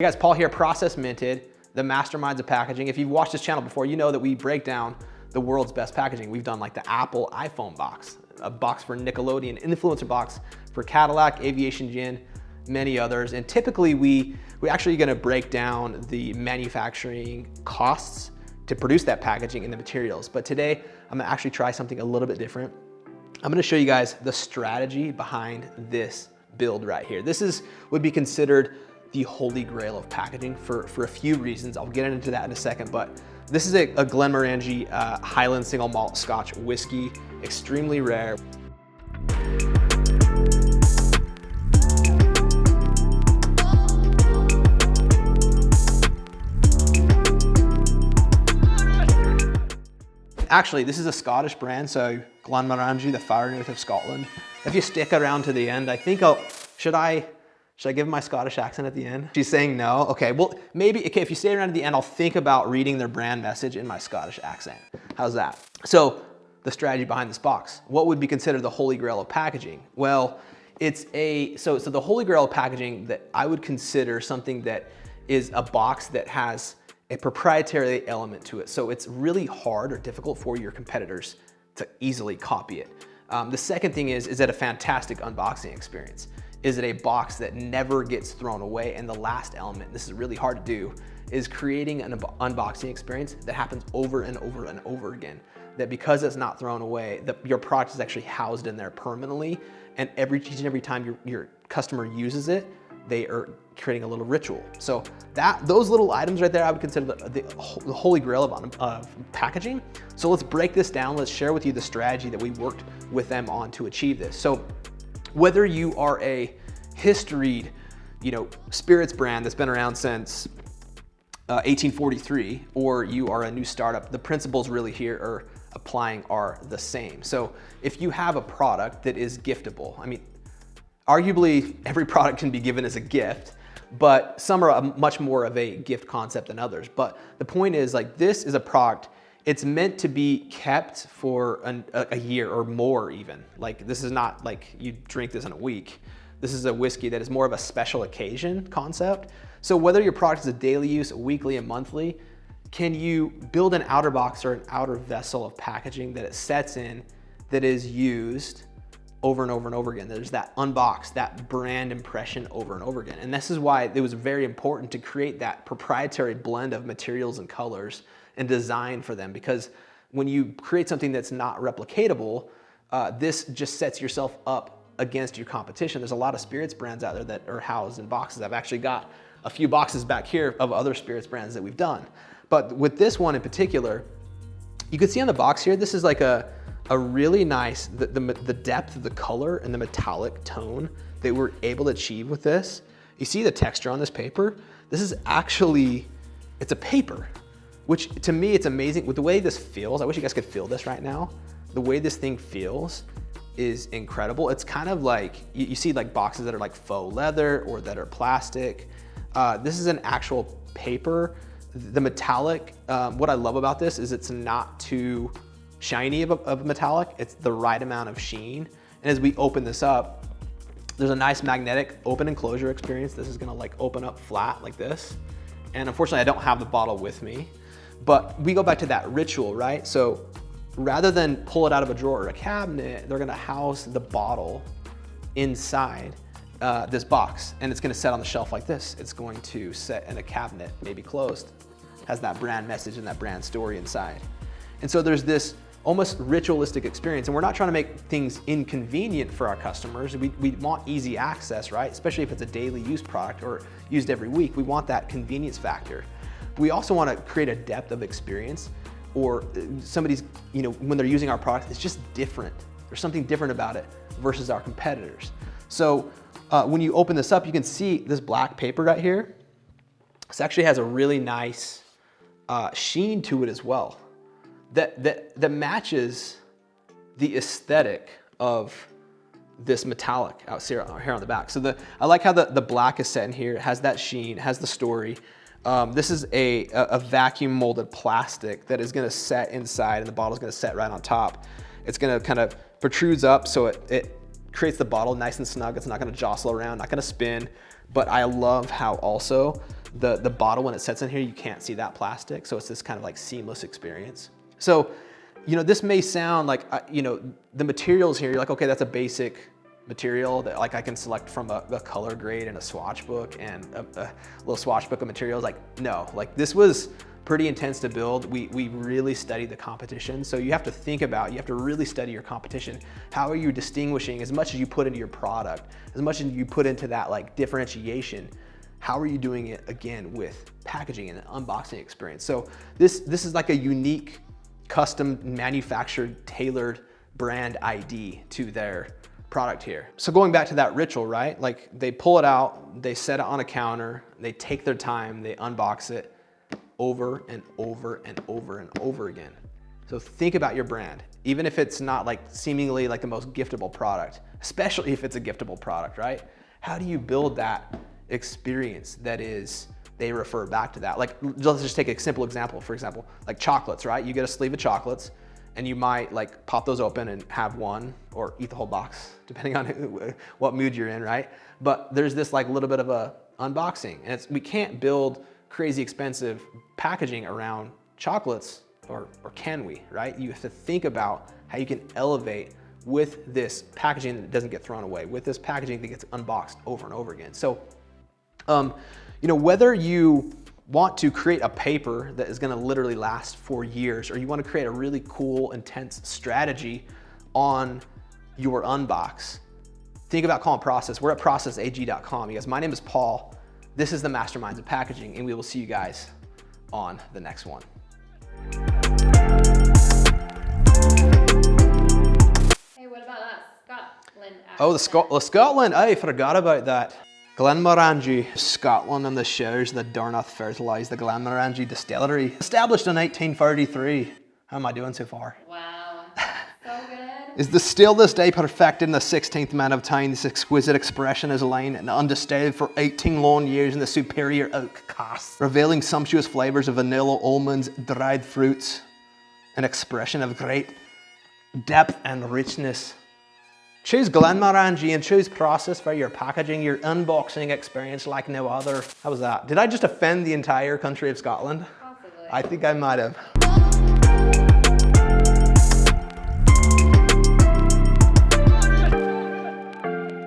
Hey guys, Paul here, Process Minted, the masterminds of packaging. If you've watched this channel before, you know that we break down the world's best packaging. We've done like the Apple iPhone box, a box for Nickelodeon, influencer box for Cadillac, Aviation Gin, many others. And typically we're actually gonna break down the manufacturing costs to produce that packaging and the materials. But today, I'm gonna actually try something a little bit different. I'm gonna show you guys the strategy behind this build right here. This would be considered the holy grail of packaging for a few reasons. I'll get into that in a second, but this is a Glenmorangie Highland single malt Scotch whiskey, extremely rare. Actually, this is a Scottish brand, so Glenmorangie, the far north of Scotland. If you stick around to the end, I think should I give my Scottish accent at the end? She's saying no. Okay, well, maybe, okay, if you stay around to the end, I'll think about reading their brand message in my Scottish accent. How's that? So, the strategy behind this box. What would be considered the holy grail of packaging? Well, so the holy grail of packaging that I would consider something that is a box that has a proprietary element to it. So it's really hard or difficult for your competitors to easily copy it. The second thing is it a fantastic unboxing experience? Is it a box that never gets thrown away? And the last element, this is really hard to do, is creating an unboxing experience that happens over and over and over again. That because it's not thrown away, your product is actually housed in there permanently, and each and every time your customer uses it, they are creating a little ritual. So those little items right there, I would consider the holy grail of packaging. So let's break this down. Let's share with you the strategy that we worked with them on to achieve this. So whether you are a historied, spirits brand that's been around since 1843, or you are a new startup, the principles really here are the same. So if you have a product that is giftable, I mean, arguably every product can be given as a gift, but some are much more of a gift concept than others. But the point is, like, this is a product, it's meant to be kept for a year or more even. Like, this is not like you drink this in a week. This is a whiskey that is more of a special occasion concept. So whether your product is a daily use, a weekly, a monthly, can you build an outer box or an outer vessel of packaging that it sets in that is used over and over and over again? There's that unboxed, that brand impression over and over again. And this is why it was very important to create that proprietary blend of materials and colors and design for them, because when you create something that's not replicatable, this just sets yourself up against your competition. There's a lot of spirits brands out there that are housed in boxes. I've actually got a few boxes back here of other spirits brands that we've done. But with this one in particular, you can see on the box here, this is like a really nice, the depth of the color and the metallic tone that we're able to achieve with this. You see the texture on this paper? This is actually, it's a paper, which to me, it's amazing with the way this feels. I wish you guys could feel this right now. The way this thing feels is incredible. It's kind of like, you see like boxes that are like faux leather or that are plastic. This is an actual paper. The metallic, what I love about this is it's not too shiny of metallic. It's the right amount of sheen. And as we open this up, there's a nice magnetic open and closure experience. This is gonna like open up flat like this. And unfortunately, I don't have the bottle with me, but we go back to that ritual, right? So rather than pull it out of a drawer or a cabinet, they're gonna house the bottle inside this box, and it's gonna set on the shelf like this. It's going to set in a cabinet, maybe closed, has that brand message and that brand story inside. And so there's this almost ritualistic experience, and we're not trying to make things inconvenient for our customers. We want easy access, right? Especially if it's a daily use product or used every week. We want that convenience factor. But we also want to create a depth of experience, or somebody's, when they're using our product, it's just different. There's something different about it versus our competitors. So when you open this up, you can see this black paper right here. This actually has a really nice sheen to it as well. That matches the aesthetic of this metallic out here on the back. So I like how the black is set in here. It has that sheen, it has the story. This is a vacuum molded plastic that is gonna set inside, and the bottle's gonna set right on top. It's gonna kind of protrudes up, so it creates the bottle nice and snug. It's not gonna jostle around, not gonna spin. But I love how also the bottle, when it sits in here, you can't see that plastic. So it's this kind of like seamless experience. So, you know, this may sound like, you know, the materials here, you're like, okay, that's a basic material that like I can select from a color grade and a swatch book and a little swatch book of materials. Like, no, like this was pretty intense to build. We really studied the competition. So you have to think about, you have to really study your competition. How are you distinguishing as much as you put into your product, as much as you put into that like differentiation? How are you doing it again with packaging and an unboxing experience? So this is like a unique, custom manufactured, tailored brand ID to their product here. So going back to that ritual, right? Like they pull it out, they set it on a counter, they take their time, they unbox it over and over and over and over again. So think about your brand, even if it's not like seemingly like the most giftable product, especially if it's a giftable product, right? How do you build that experience that is, they refer back to that? Like, let's just take a simple example. For example, like chocolates, right? You get a sleeve of chocolates and you might like pop those open and have one or eat the whole box, depending on what mood you're in, right? But there's this like little bit of a unboxing, and we can't build crazy expensive packaging around chocolates, or can we, right? You have to think about how you can elevate with this packaging that doesn't get thrown away, with this packaging that gets unboxed over and over again. So, you know, whether you want to create a paper that is gonna literally last for years, or you wanna create a really cool, intense strategy on your unbox, think about calling Process. We're at processag.com. You guys, my name is Paul. This is the Masterminds of Packaging, and we will see you guys on the next one. Hey, what about Scotland? Oh, the Scotland, I forgot about that. Glenmorangie, Scotland, and the shares the Darnath fertilized the Glenmorangie distillery. Established in 1833. How am I doing so far? Wow, so good. Is the still this day perfected in the 16th man of time. This exquisite expression is lain and undistilled for 18 long years in the superior oak cask, revealing sumptuous flavors of vanilla, almonds, dried fruits, an expression of great depth and richness. Choose Glenmorangie and choose Process for your packaging, your unboxing experience like no other. How was that? Did I just offend the entire country of Scotland? Possibly. I think I might have.